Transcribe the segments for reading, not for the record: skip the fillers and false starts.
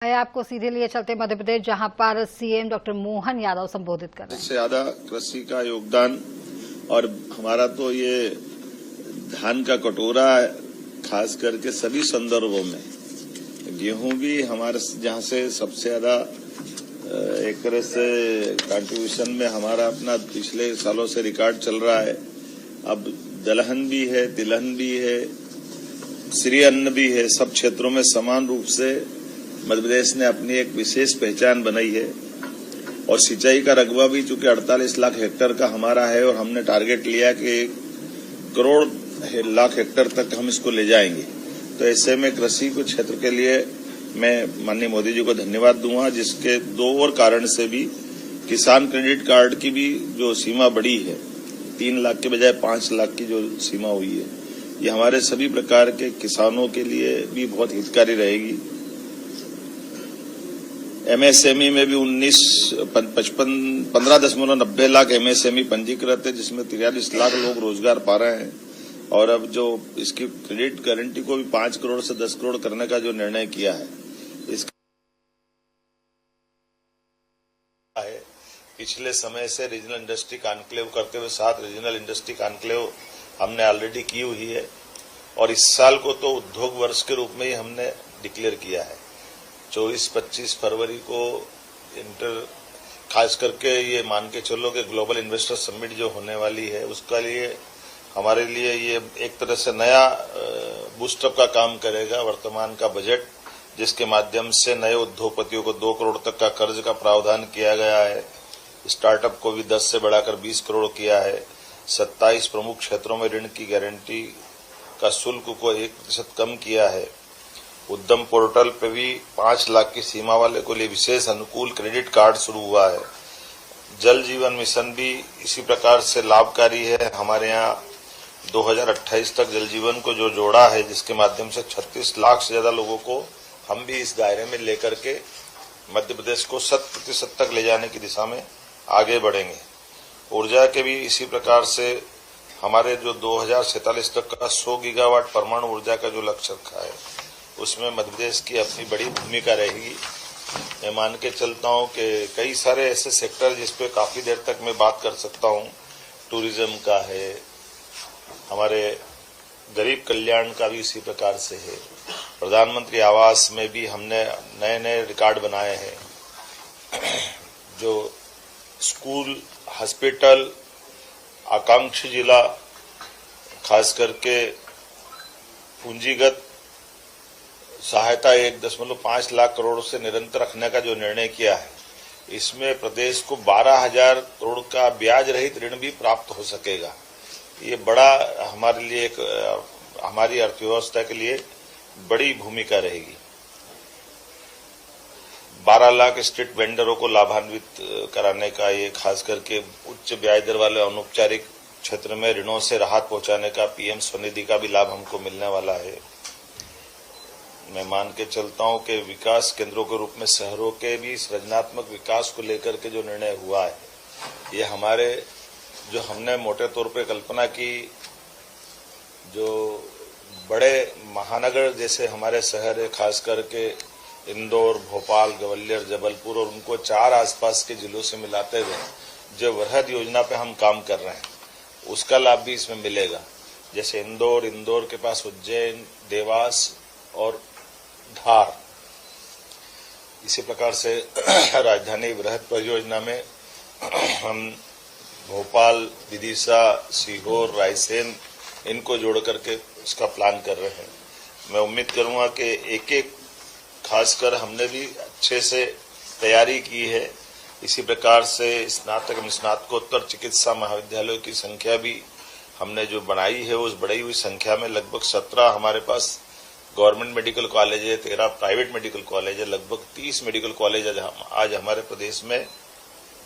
आपको सीधे लिए चलते मध्य प्रदेश, जहां पर सीएम डॉक्टर मोहन यादव संबोधित कर रहे हैं। इससे ज्यादा कृषि का योगदान और हमारा तो ये धान का कटोरा खास करके सभी संदर्भों में, गेहूं भी हमारे जहां से सबसे ज्यादा एक तरह से कंट्रीब्यूशन में हमारा अपना पिछले सालों से रिकॉर्ड चल रहा है। अब दलहन भी है, तिलहन भी है, श्री अन्न भी है। सब क्षेत्रों में समान रूप से मध्य प्रदेश ने अपनी एक विशेष पहचान बनाई है। और सिंचाई का रकबा भी चूंकि 48 लाख हेक्टेयर का हमारा है और हमने टारगेट लिया कि 1 करोड़ लाख हेक्टेयर तक हम इसको ले जाएंगे। तो ऐसे में कृषि के क्षेत्र के लिए मैं माननीय मोदी जी को धन्यवाद दूंगा, जिसके 2 और कारण से भी किसान क्रेडिट कार्ड की भी जो सीमा बढ़ी है, 3 लाख के बजाय 5 लाख की जो सीमा हुई है, ये हमारे सभी प्रकार के किसानों के लिए भी बहुत हितकारी रहेगी। एमएसएमई में भी 15.90 लाख एमएसएमई पंजीकृत है, जिसमें 43 लाख लोग रोजगार पा रहे हैं। और अब जो इसकी क्रेडिट गारंटी को भी 5 करोड़ से 10 करोड़ करने का जो निर्णय किया है, इसका पिछले समय से रीजनल इंडस्ट्री कॉन्क्लेव करते हुए 7 रीजनल इंडस्ट्री कॉन्क्लेव हमने ऑलरेडी की हुई है। और इस साल को तो उद्योग वर्ष के रूप में ही हमने डिक्लेयर किया है। 24-25 फरवरी को खास करके ये मान के चलो कि ग्लोबल इन्वेस्टर समिट जो होने वाली है, उसका लिए हमारे लिए ये एक तरह से नया बूस्टअप का काम करेगा। वर्तमान का बजट, जिसके माध्यम से नए उद्योगपतियों को 2 करोड़ तक का कर्ज का प्रावधान किया गया है। स्टार्टअप को भी 10 से बढ़ाकर 20 करोड़ किया है। 27 प्रमुख क्षेत्रों में ऋण की गारंटी का शुल्क को 1% कम किया है। उद्यम पोर्टल पे भी 5 लाख की सीमा वाले को लिए विशेष अनुकूल क्रेडिट कार्ड शुरू हुआ है। जल जीवन मिशन भी इसी प्रकार से लाभकारी है। हमारे यहाँ 2028 तक जल जीवन को जो जोड़ा है, जिसके माध्यम से 36 लाख से ज्यादा लोगों को हम भी इस दायरे में लेकर के मध्य प्रदेश को 100% तक ले जाने की दिशा में आगे बढ़ेंगे। ऊर्जा के भी इसी प्रकार से हमारे जो 2047 तक का 100 गीगावाट परमाणु ऊर्जा का जो लक्ष्य रखा है, उसमें मध्य प्रदेश की अपनी बड़ी भूमिका रहेगी। मैं मान के चलता हूं कि कई सारे ऐसे सेक्टर जिस पे काफी देर तक मैं बात कर सकता हूं। टूरिज्म का है, हमारे गरीब कल्याण का भी इसी प्रकार से है। प्रधानमंत्री आवास में भी हमने नए रिकॉर्ड बनाए हैं। जो स्कूल, हॉस्पिटल, आकांक्षी जिला, खास करके पूंजीगत सहायता 1.5 लाख करोड़ से निरंतर रखने का जो निर्णय किया है, इसमें प्रदेश को 12,000 करोड़ का ब्याज रहित ऋण भी प्राप्त हो सकेगा। ये बड़ा हमारे लिए हमारी अर्थव्यवस्था के लिए बड़ी भूमिका रहेगी। 12 लाख स्ट्रीट वेंडरों को लाभान्वित कराने का, ये खास करके उच्च ब्याज दर वाले अनौपचारिक क्षेत्र में ऋणों से राहत पहुंचाने का पीएम स्वनिधि का भी लाभ हमको मिलने वाला है। मैं मान के चलता हूं कि विकास केंद्रों के रूप में शहरों के भी सृजनात्मक विकास को लेकर के जो निर्णय हुआ है, ये हमारे जो हमने मोटे तौर पे कल्पना की, जो बड़े महानगर जैसे हमारे शहर है, खास करके इंदौर, भोपाल, ग्वालियर, जबलपुर, और उनको 4 आसपास के जिलों से मिलाते हुए जो वृहद योजना पे हम काम कर रहे हैं, उसका लाभ भी इसमें मिलेगा। जैसे इंदौर के पास उज्जैन, देवास और धार। इसी प्रकार से राजधानी वृहद परियोजना में हम भोपाल, विदिशा, सीहोर, रायसेन, इनको जोड़ करके इसका प्लान कर रहे हैं। मैं उम्मीद करूंगा कि एक खासकर हमने भी अच्छे से तैयारी की है। इसी प्रकार से स्नातकोत्तर चिकित्सा महाविद्यालयों की संख्या भी हमने जो बनाई है, उस बढ़ी हुई संख्या में लगभग 17 हमारे पास गवर्नमेंट मेडिकल कॉलेज है, 13 प्राइवेट मेडिकल कॉलेज है, लगभग 30 मेडिकल कॉलेज आज हमारे प्रदेश में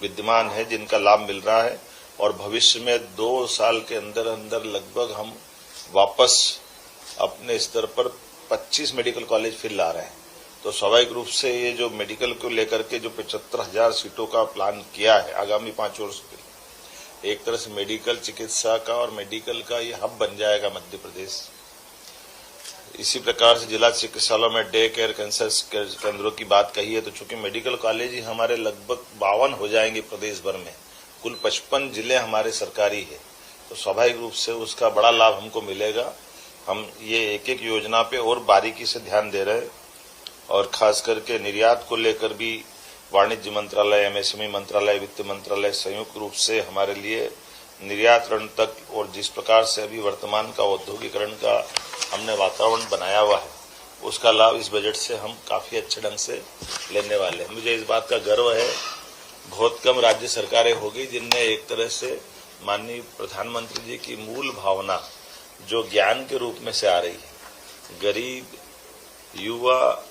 विद्यमान है, जिनका लाभ मिल रहा है। और भविष्य में 2 साल के अंदर लगभग हम वापस अपने स्तर पर 25 मेडिकल कॉलेज फिर ला रहे हैं। तो स्वाभाविक रूप से ये जो मेडिकल को लेकर के जो 75,000 सीटों का प्लान किया है आगामी 5 वर्ष के लिए, एक तरह से मेडिकल चिकित्सा का और मेडिकल का ये हब बन जाएगा मध्य प्रदेश। इसी प्रकार से जिला चिकित्सालयों में डे केयर कैंसर केंद्रों की बात कही है, तो चूंकि मेडिकल कॉलेज ही हमारे लगभग 52 हो जाएंगे प्रदेश भर में, कुल 55 जिले हमारे सरकारी है, तो स्वाभाविक रूप से उसका बड़ा लाभ हमको मिलेगा। हम ये एक एक योजना पे और बारीकी से ध्यान दे रहे हैं और खास करके निर्यात को लेकर भी वाणिज्य मंत्रालय, एमएसएमई मंत्रालय, वित्त मंत्रालय संयुक्त रूप से हमारे लिए निर्यात ऋण तक और जिस प्रकार से अभी वर्तमान का औद्योगिकरण का हमने वातावरण बनाया हुआ है, उसका लाभ इस बजट से हम काफी अच्छे ढंग से लेने वाले हैं। मुझे इस बात का गर्व है, बहुत कम राज्य सरकारें होगी जिनने एक तरह से माननीय प्रधानमंत्री जी की मूल भावना जो ज्ञान के रूप में से आ रही है, गरीब, युवा,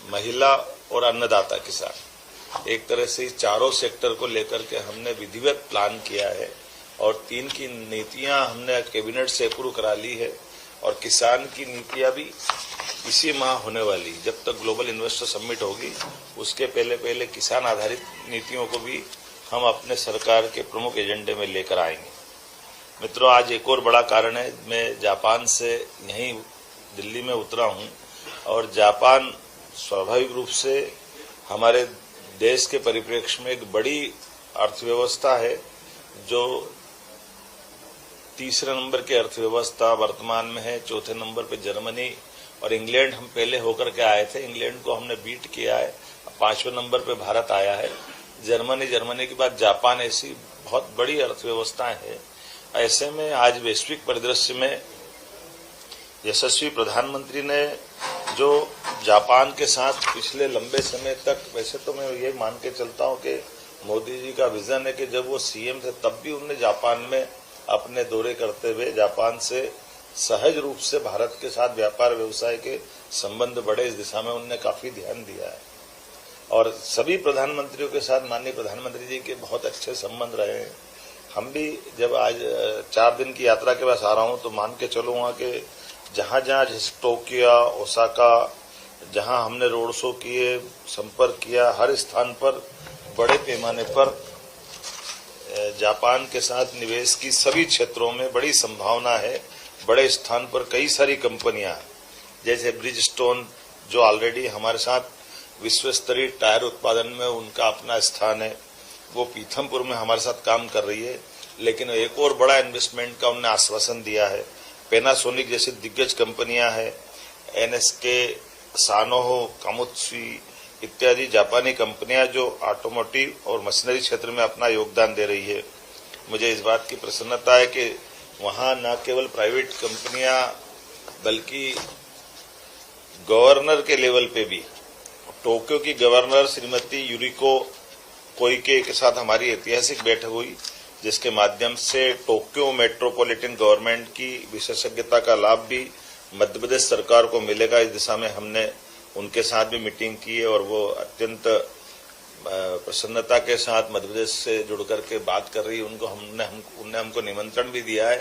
महिला और अन्नदाता किसान, एक तरह से इस चारों सेक्टर को लेकर के हमने विधिवत प्लान किया है और 3 की नीतियां हमने कैबिनेट से अप्रूव करा ली है और किसान की नीतियां भी इसी माह होने वाली। जब तक ग्लोबल इन्वेस्टर समिट होगी उसके पहले किसान आधारित नीतियों को भी हम अपने सरकार के प्रमुख एजेंडे में लेकर आएंगे। मित्रों, आज एक और बड़ा कारण है, मैं जापान से यहीं दिल्ली में उतरा हूं और जापान स्वाभाविक रूप से हमारे देश के परिप्रेक्ष्य में एक बड़ी अर्थव्यवस्था है जो तीसरे नंबर की अर्थव्यवस्था वर्तमान में है। चौथे नंबर पे जर्मनी और इंग्लैंड हम पहले होकर के आए थे, इंग्लैंड को हमने बीट किया है। 5वें नंबर पे भारत आया है, जर्मनी के बाद जापान, ऐसी बहुत बड़ी अर्थव्यवस्थाएं हैं। ऐसे में आज वैश्विक परिदृश्य में यशस्वी प्रधानमंत्री ने जो जापान के साथ पिछले लंबे समय तक, वैसे तो मैं ये मान के चलता हूं कि मोदी जी का विजन है कि जब वो सीएम थे तब भी उन्होंने जापान में अपने दौरे करते हुए जापान से सहज रूप से भारत के साथ व्यापार व्यवसाय के संबंध बढ़े, इस दिशा में उन्होंने काफी ध्यान दिया है और सभी प्रधानमंत्रियों के साथ माननीय प्रधानमंत्री जी के बहुत अच्छे संबंध रहे हैं। हम भी जब आज 4 दिन की यात्रा के पास आ रहा हूं तो मान के चलूंगा कि जहां जैसे टोक्यो, ओसाका, जहां हमने रोड शो किए, संपर्क किया, हर स्थान पर बड़े पैमाने पर जापान के साथ निवेश की सभी क्षेत्रों में बड़ी संभावना है। बड़े स्थान पर कई सारी कंपनियां जैसे ब्रिजस्टोन जो ऑलरेडी हमारे साथ विश्व स्तरीय टायर उत्पादन में उनका अपना स्थान है, वो पीथमपुर में हमारे साथ काम कर रही है, लेकिन एक और बड़ा इन्वेस्टमेंट का उन्होंने आश्वासन दिया है। पैनासोनिक जैसी दिग्गज कंपनियां हैं, एनएसके, सानोहो, कामुत्सुई इत्यादि जापानी कंपनियां जो ऑटोमोटिव और मशीनरी क्षेत्र में अपना योगदान दे रही है। मुझे इस बात की प्रसन्नता है कि वहां न केवल प्राइवेट कंपनियां बल्कि गवर्नर के लेवल पे भी, टोक्यो की गवर्नर श्रीमती यूरिको कोइके के साथ हमारी ऐतिहासिक बैठक हुई, जिसके माध्यम से टोक्यो मेट्रोपॉलिटन गवर्नमेंट की विशेषज्ञता का लाभ भी मध्य प्रदेश सरकार को मिलेगा। इस दिशा में हमने उनके साथ भी मीटिंग की है और वो अत्यंत प्रसन्नता के साथ मध्य प्रदेश से जुड़ करके बात कर रही है। उनने हमको निमंत्रण भी दिया है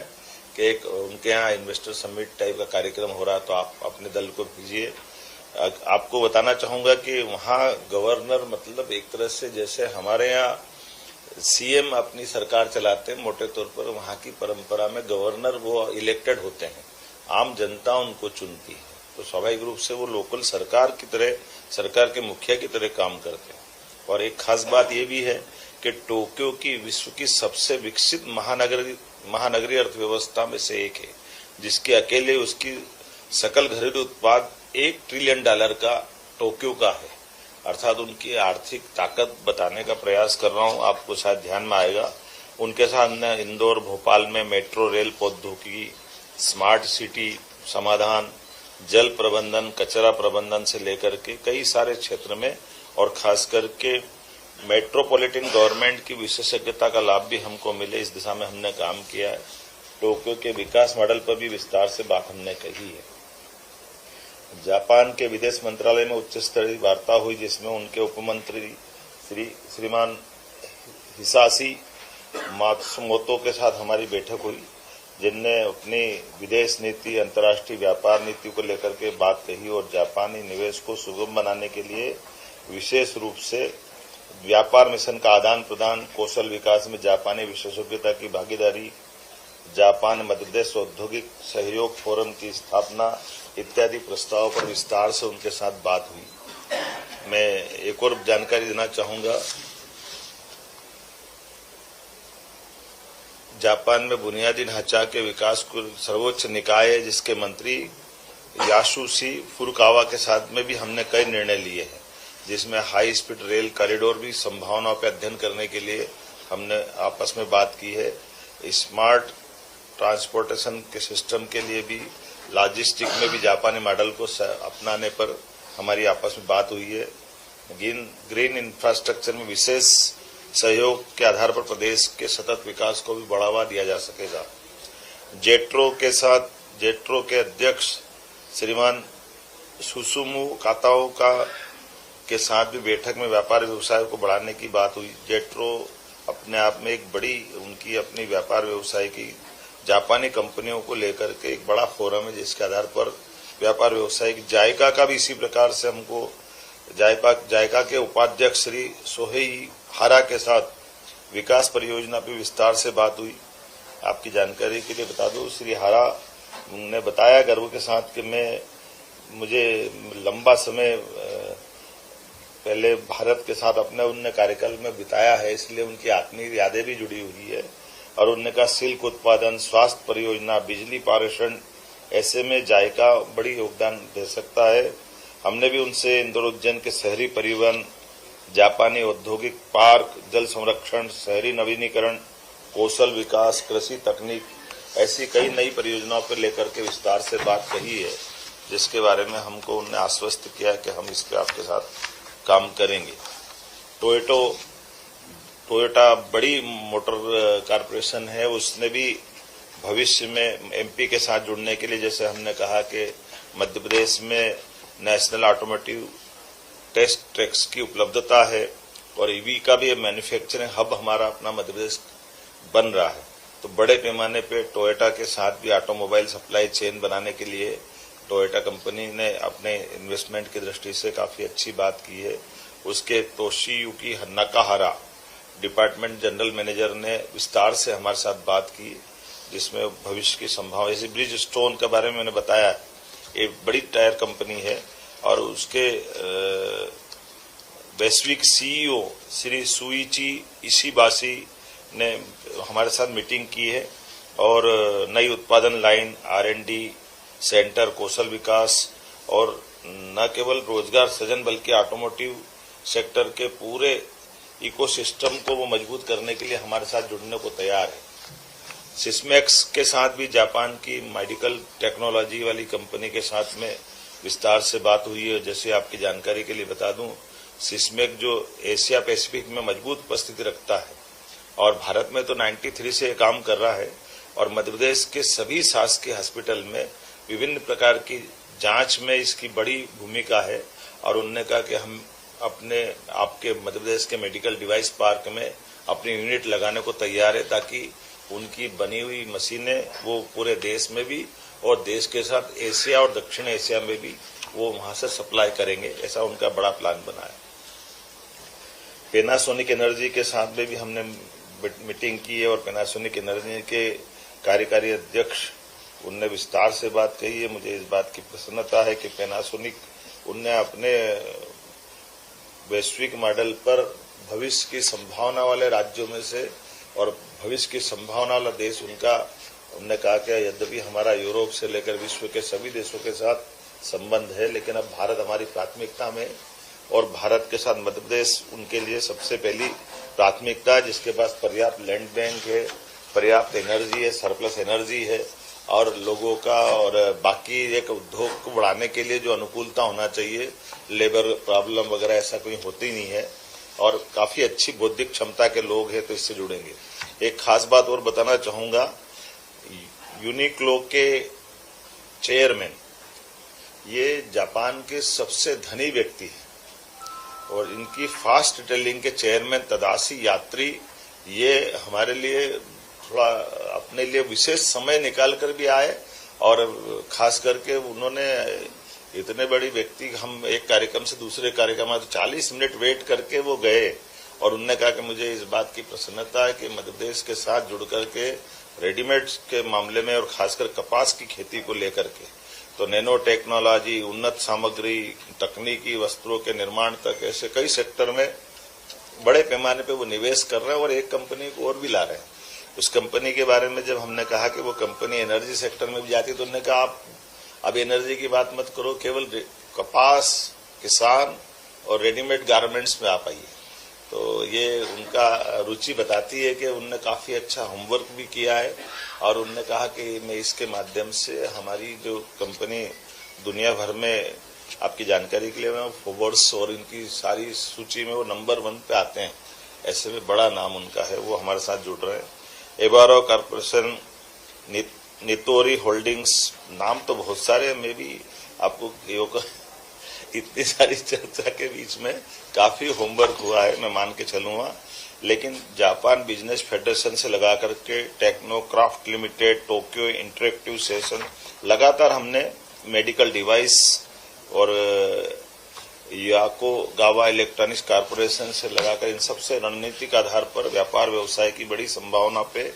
कि एक उनके यहाँ इन्वेस्टर समिट टाइप का कार्यक्रम हो रहा है, तो आप अपने दल को भेजिए। आपको बताना चाहूंगा कि वहाँ गवर्नर मतलब एक तरह से जैसे हमारे यहाँ सीएम अपनी सरकार चलाते हैं, मोटे तौर पर वहाँ की परंपरा में गवर्नर वो इलेक्टेड होते हैं, आम जनता उनको चुनती है, तो स्वाभाविक रूप से वो लोकल सरकार की तरह, सरकार के मुखिया की तरह काम करते हैं। और एक खास बात ये भी है कि टोक्यो की विश्व की सबसे विकसित महानगरीय अर्थव्यवस्था में से एक है, जिसके अकेले उसकी सकल घरेलू उत्पाद $1 ट्रिलियन का टोक्यो का है। अर्थात उनकी आर्थिक ताकत बताने का प्रयास कर रहा हूं, आपको शायद ध्यान में आएगा। उनके साथ हमने इंदौर, भोपाल में मेट्रो रेल प्रौद्योगिकी, स्मार्ट सिटी समाधान, जल प्रबंधन, कचरा प्रबंधन से लेकर के कई सारे क्षेत्र में और खास करके मेट्रोपॉलिटन गवर्नमेंट की विशेषज्ञता का लाभ भी हमको मिले, इस दिशा में हमने काम किया है। टोक्यो के विकास मॉडल पर भी विस्तार से बात हमने कही है। जापान के विदेश मंत्रालय में उच्च स्तरीय वार्ता हुई, जिसमें उनके उपमंत्री श्रीमान हिसाशी मात्सुमोतो के साथ हमारी बैठक हुई, जिनने अपनी विदेश नीति, अंतर्राष्ट्रीय व्यापार नीति को लेकर के बात कही और जापानी निवेश को सुगम बनाने के लिए विशेष रूप से व्यापार मिशन का आदान प्रदान, कौशल विकास में जापानी विशेषज्ञता की भागीदारी, जापान मध्य प्रदेश औद्योगिक सहयोग फोरम की स्थापना इत्यादि प्रस्ताव पर विस्तार से उनके साथ बात हुई। मैं एक और जानकारी देना चाहूंगा, जापान में बुनियादी ढांचा के विकास को सर्वोच्च निकाय है, जिसके मंत्री यासुशी फुरुकावा के साथ में भी हमने कई निर्णय लिए हैं, जिसमें हाई स्पीड रेल कॉरिडोर भी संभावनाओं पर अध्ययन करने के लिए हमने आपस में बात की है। स्मार्ट ट्रांसपोर्टेशन के सिस्टम के लिए भी, लॉजिस्टिक में भी जापानी मॉडल को अपनाने पर हमारी आपस में बात हुई है। ग्रीन इंफ्रास्ट्रक्चर में विशेष सहयोग के आधार पर प्रदेश के सतत विकास को भी बढ़ावा दिया जा सकेगा। जेट्रो के अध्यक्ष श्रीमान सुसुमु काताओका के साथ भी बैठक में व्यापार व्यवसाय को बढ़ाने की बात हुई। जेट्रो अपने आप में एक बड़ी उनकी अपनी व्यापार व्यवसाय की जापानी कंपनियों को लेकर के एक बड़ा फोरम है, जिसके आधार पर व्यापार व्यवसाय की जायका का भी इसी प्रकार से हमको जायका के उपाध्यक्ष श्री सोहेई हारा के साथ विकास परियोजना पर विस्तार से बात हुई। आपकी जानकारी के लिए बता दूं, श्री हारा ने बताया गर्व के साथ कि मुझे लंबा समय पहले भारत के साथ अपने उनने कार्यकाल में बिताया है, इसलिए उनकी आत्मीय यादें भी जुड़ी हुई है। और उनने कहा सिल्क उत्पादन, स्वास्थ्य परियोजना, बिजली पारेषण, ऐसे में जायका बड़ी योगदान दे सकता है। हमने भी उनसे इंदौर उज्जैन के शहरी परिवहन, जापानी औद्योगिक पार्क, जल संरक्षण, शहरी नवीनीकरण, कौशल विकास, कृषि तकनीक, ऐसी कई नई परियोजनाओं पर लेकर के विस्तार से बात कही है, जिसके बारे में हमको उन्होंने आश्वस्त किया कि हम इस पर आपके साथ काम करेंगे। टोयोटा बड़ी मोटर कारपोरेशन है, उसने भी भविष्य में एमपी के साथ जुड़ने के लिए, जैसे हमने कहा कि मध्य प्रदेश में नेशनल ऑटोमोटिव टेस्ट ट्रैक्स की उपलब्धता है और ईवी का भी मैन्युफैक्चरिंग हब हमारा अपना मध्य प्रदेश बन रहा है, तो बड़े पैमाने पे टोयोटा के साथ भी ऑटोमोबाइल सप्लाई चेन बनाने के लिए टोयोटा कंपनी ने अपने इन्वेस्टमेंट की दृष्टि से काफी अच्छी बात की है। उसके तोशियुकी नाकाहारा डिपार्टमेंट जनरल मैनेजर ने विस्तार से हमारे साथ बात की, जिसमें भविष्य की संभावना, जैसे ब्रिज स्टोन के बारे में मैंने बताया, ये बड़ी टायर कंपनी है और उसके वैश्विक सीईओ श्री सुइची इशिबाशी ने हमारे साथ मीटिंग की है और नई उत्पादन लाइन, R&D सेंटर, कौशल विकास और न केवल रोजगार सृजन बल्कि ऑटोमोटिव सेक्टर के पूरे इकोसिस्टम को वो मजबूत करने के लिए हमारे साथ जुड़ने को तैयार है। सिस्मेक्स के साथ भी जापान की मेडिकल टेक्नोलॉजी वाली कंपनी के साथ में विस्तार से बात हुई है। जैसे आपकी जानकारी के लिए बता दूं, सिस्मेक जो एशिया पैसिफिक में मजबूत उपस्थिति रखता है और भारत में तो 93 से काम कर रहा है और मध्य प्रदेश के सभी शासकीय हॉस्पिटल में विभिन्न प्रकार की जांच में इसकी बड़ी भूमिका है। और उन्होंने कहा कि हम अपने आपके मध्य प्रदेश के मेडिकल डिवाइस पार्क में अपनी यूनिट लगाने को तैयार है, ताकि उनकी बनी हुई मशीनें वो पूरे देश में भी और देश के साथ एशिया और दक्षिण एशिया में भी वो वहां से सप्लाई करेंगे, ऐसा उनका बड़ा प्लान बना है। पैनासोनिक एनर्जी के साथ में भी हमने मीटिंग की है और पैनासोनिक एनर्जी के कार्यकारी अध्यक्ष उनने विस्तार से बात कही है। मुझे इस बात की प्रसन्नता है कि पैनासोनिक उनने अपने वैश्विक मॉडल पर भविष्य की संभावना वाले राज्यों में से और भविष्य की संभावना वाला देश उनका, उन्होंने कहा कि यद्यपि हमारा यूरोप से लेकर विश्व के सभी देशों के साथ संबंध है, लेकिन अब भारत हमारी प्राथमिकता में और भारत के साथ मध्य प्रदेश उनके लिए सबसे पहली प्राथमिकता है, जिसके पास पर्याप्त लैंड बैंक है, पर्याप्त एनर्जी है, सरप्लस एनर्जी है और लोगों का और बाकी एक उद्योग को बढ़ाने के लिए जो अनुकूलता होना चाहिए, लेबर प्रॉब्लम वगैरह ऐसा कोई होती नहीं है और काफी अच्छी बौद्धिक क्षमता के लोग हैं, तो इससे जुड़ेंगे। एक खास बात और बताना चाहूंगा, यूनिक्लो के चेयरमैन ये जापान के सबसे धनी व्यक्ति हैं और इनकी फास्ट रिटेलिंग के चेयरमैन तदाशी यात्री, ये हमारे लिए थोड़ा अपने लिए विशेष समय निकाल कर भी आए और खास करके उन्होंने इतने बड़ी व्यक्ति, हम एक कार्यक्रम से दूसरे कार्यक्रम में 40 मिनट वेट करके वो गए और उन्होंने कहा कि मुझे इस बात की प्रसन्नता है कि मध्य प्रदेश के साथ जुड़ करके रेडीमेड के मामले में और खासकर कपास की खेती को लेकर के तो नैनो टेक्नोलॉजी, उन्नत सामग्री, तकनीकी वस्त्रों के निर्माण तक ऐसे कई सेक्टर में बड़े पैमाने पे वो निवेश कर रहे हैं और एक कंपनी को और भी ला रहे हैं। उस कंपनी के बारे में जब हमने कहा कि वो कंपनी एनर्जी सेक्टर में भी जाती तो उन्होंने कहा आप अब एनर्जी की बात मत करो, केवल कपास, किसान और रेडीमेड गारमेंट्स में आप आइए। तो ये उनका रुचि बताती है कि उनने काफी अच्छा होमवर्क भी किया है और उनने कहा कि मैं इसके माध्यम से हमारी जो कंपनी दुनिया भर में, आपकी जानकारी के लिए मैं फोर्ब्स और इनकी सारी सूची में वो नंबर 1 पे आते हैं, ऐसे में बड़ा नाम उनका है, वो हमारे साथ जुड़ रहे हैं। एबारो कॉर्पोरेशन, नितोरी होल्डिंग्स, नाम तो बहुत सारे हैं, मैं भी आपको इतनी सारी चर्चा के बीच में काफी होमवर्क हुआ है, मैं मान के चलूंगा। लेकिन जापान बिजनेस फेडरेशन से लगा करके Technocraft limited, Tokyo interactive session, लगातार हमने मेडिकल डिवाइस और याकोगावा इलेक्ट्रॉनिक्स कॉर्पोरेशन से लगाकर इन सबसे रणनीतिक आधार पर व्यापार व्यवसाय की बड़ी संभावना पे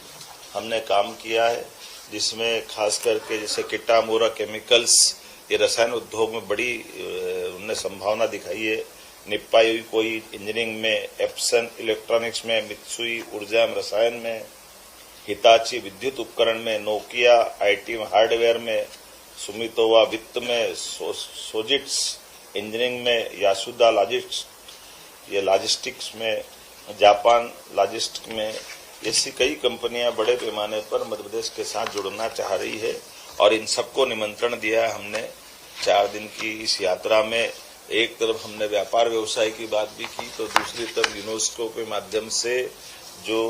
हमने काम किया है, जिसमें खास करके जैसे किटामुरा केमिकल्स, ये रसायन उद्योग में बड़ी उन्होंने संभावना दिखाई है। निप्पाई कोई इंजीनियरिंग में, एप्सन इलेक्ट्रॉनिक्स में, मित्सुई ऊर्जा रसायन में, हिताची विद्युत उपकरण में, नोकिया आईटी हार्डवेयर में, सुमितोवा वित्त में, सोजिट्स इंजीनियरिंग में, यासुदा लॉजिस्टिक्स में, जापान लॉजिस्टिक्स में, ऐसी कई कंपनियां बड़े पैमाने पर मध्य प्रदेश के साथ जुड़ना चाह रही है और इन सबको निमंत्रण दिया है हमने 4 दिन की इस यात्रा में। एक तरफ हमने व्यापार व्यवसाय की बात भी की तो दूसरी तरफ यूनेस्को के माध्यम से जो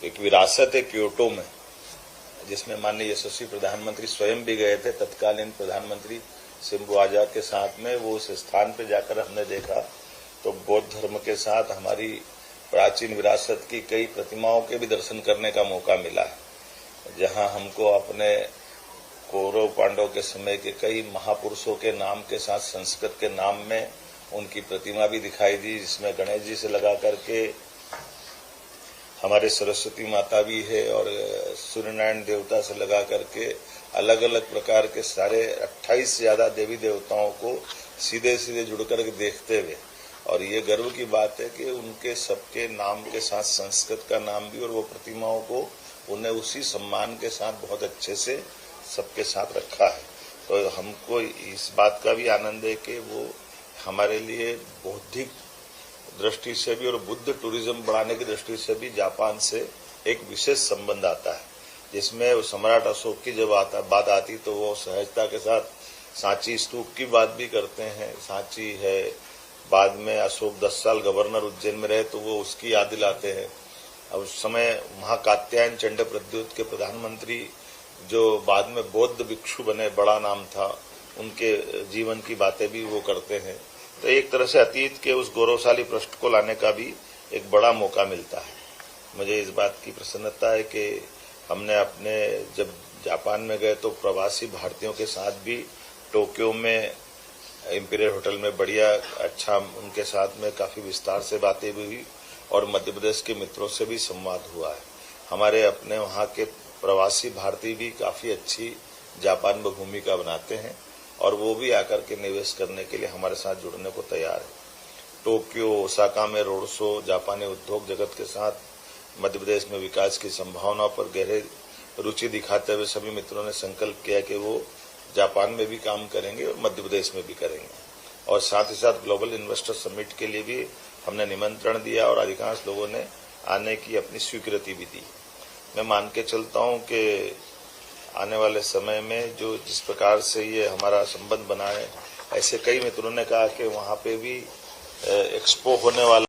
एक विरासत है क्योटो में, जिसमें माननीय यशस्वी प्रधानमंत्री स्वयं भी गए थे, तत्कालीन प्रधानमंत्री शिंजो आबे के साथ में, वो उस स्थान पे जाकर हमने देखा तो बौद्ध धर्म के साथ हमारी प्राचीन विरासत की कई प्रतिमाओं के भी दर्शन करने का मौका मिला है, जहां हमको अपने कौरव पांडव के समय के कई महापुरुषों के नाम के साथ संस्कृत के नाम में उनकी प्रतिमा भी दिखाई दी, जिसमें गणेश जी से लगा करके हमारे सरस्वती माता भी है और सूर्यनारायण देवता से लगा करके अलग अलग प्रकार के सारे 28 से ज्यादा देवी देवताओं को सीधे सीधे जुड़कर के देखते हुए, और ये गर्व की बात है कि उनके सबके नाम के साथ संस्कृत का नाम भी और वो प्रतिमाओं को उन्हें उसी सम्मान के साथ बहुत अच्छे से सबके साथ रखा है। तो हमको इस बात का भी आनंद है कि वो हमारे लिए बौद्धिक दृष्टि से भी और बुद्ध टूरिज्म बढ़ाने की दृष्टि से भी जापान से एक विशेष संबंध आता है, जिसमें सम्राट अशोक की जब बात आती तो वो सहजता के साथ सांची स्तूप की बात भी करते हैं। सांची है, बाद में अशोक 10 साल गवर्नर उज्जैन में रहे तो वो उसकी याद दिलाते हैं। अब उस समय महाकात्यायन चंड प्रद्योत के प्रधानमंत्री जो बाद में बौद्ध भिक्षु बने, बड़ा नाम था, उनके जीवन की बातें भी वो करते हैं। तो एक तरह से अतीत के उस गौरवशाली पृष्ठ को लाने का भी एक बड़ा मौका मिलता है। मुझे इस बात की प्रसन्नता है कि हमने अपने जब जापान में गए तो प्रवासी भारतीयों के साथ भी टोक्यो में इंपीरियल होटल में बढ़िया अच्छा उनके साथ में काफी विस्तार से बातें भी हुई और मध्य प्रदेश के मित्रों से भी संवाद हुआ है। हमारे अपने वहां के प्रवासी भारतीय भी काफी अच्छी जापान में भूमिका बनाते हैं और वो भी आकर के निवेश करने के लिए हमारे साथ जुड़ने को तैयार है। टोक्यो, ओसाका में रोड शो, जापानी उद्योग जगत के साथ मध्य प्रदेश में विकास की संभावनाओं पर गहरे रुचि दिखाते हुए सभी मित्रों ने संकल्प किया कि वो जापान में भी काम करेंगे और मध्य प्रदेश में भी करेंगे। और साथ ही साथ ग्लोबल इन्वेस्टर समिट के लिए भी हमने निमंत्रण दिया और अधिकांश लोगों ने आने की अपनी स्वीकृति भी दी। मैं मान के चलता हूं कि आने वाले समय में जो जिस प्रकार से ये हमारा संबंध बना है, ऐसे कई मित्रों ने कहा कि वहां पे भी एक्सपो होने वाला